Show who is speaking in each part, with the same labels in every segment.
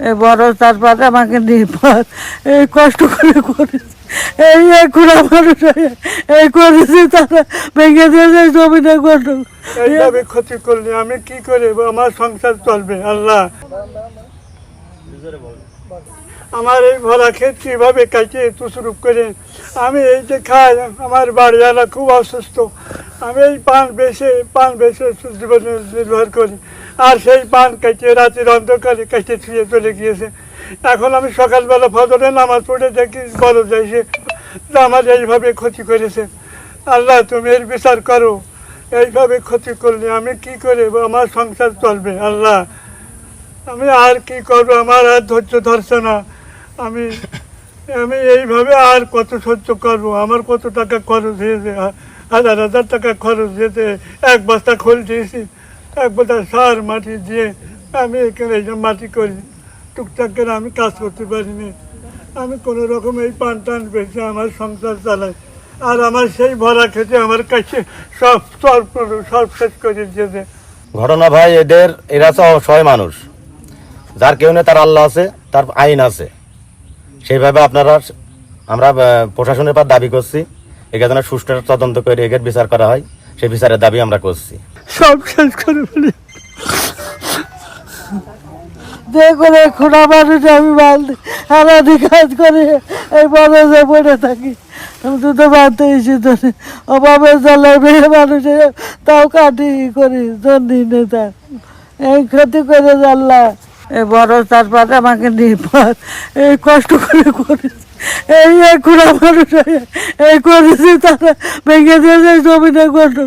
Speaker 1: এই বড় তারপরে আমাকে নির্ভর এই কষ্ট করে করেছে, এই খুড়া মানুষ এই করেছে, তারা ভেঙে দিয়েছে জমিটা কষ্ট।
Speaker 2: এইভাবে ক্ষতি করলে আমি কি করে আমার সংসার চলবে? আল্লাহ, আমার এই ভরা ক্ষেত কিভাবে কাটিয়ে তুসরুপ করে আমি এই যে খাই, আমার বাড়িওয়ালা খুব অসুস্থ, আমি এই পান বেছে জীবনে নির্ভর করি, আর সেই পান কাটিয়ে রাতের অন্ধকারে কাটিয়ে ছুঁয়ে চলে গিয়েছে। এখন আমি সকালবেলা ফজরে নামাজ পড়ে দেখি বড় যাইছে আমার এইভাবে ক্ষতি করেছে। আল্লাহ, তুমি এর বিচার করো। এইভাবে ক্ষতি করলে আমি কি করে আমার সংসার চলবে? আল্লাহ, আমি আর কি করবো? আমার আর ধৈর্য ধরছে না। আমি এইভাবে আর কত সহ্য করবো? আমার কত টাকা খরচ হয়েছে, 1000 টাকা খরচ হয়েছে। এক বস্তা খোল দিয়েছি, এক বস্তা সার মাটি দিয়ে আমি এখানে এই মাটি করি, টুকটাক করে আমি কাজ করতে পারিনি। আমি কোনো রকম এই পান টান বেঁচে আমার সংসার চালাই, আর আমার সেই ভরা খেতে আমার কাছে সব শেষ করে দিয়েছে।
Speaker 3: ঘটনা ভাই, এরা তো অসহায় মানুষ, যার কেউ নেই তার আল্লাহ আছে, তার আইন আছে। সেইভাবে আমরা প্রশাসনের পর দাবি করছি, একে যেন সুষ্ঠু তদন্ত করে একে বিচার করা হয়, সেই বিচারের দাবি আমরা করছি।
Speaker 2: সব শেষ করে ফেলি
Speaker 1: করে খুড়া মানুষ আমি বালতি আলাদি কাজ করে এই বরজে পড়ে থাকি। আমি দুটো বাঁধতে এসে ধরে অভাবের জ্বালায় মেয়ে মানুষের তাও কাটি করি জন্যে তার এই ক্ষতি করে জানলা। এই বড় তারপরে আমাকে নির্ভর এই কষ্ট করে করেছে, এই খুড়া মানুষ এই করেছে, তারা ভেঙে দিয়েছে জমিটা কষ্ট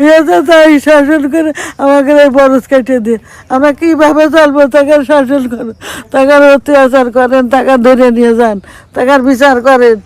Speaker 1: হয়েছে, তাই শাসন করে আমাকে এই বরজ কেটে দিয়ে আমরা কীভাবে চলবো? তাকে শাসন করো, তাকে অত্যাচার করেন, তাকে ধরে নিয়ে যান, তাকে বিচার করেন।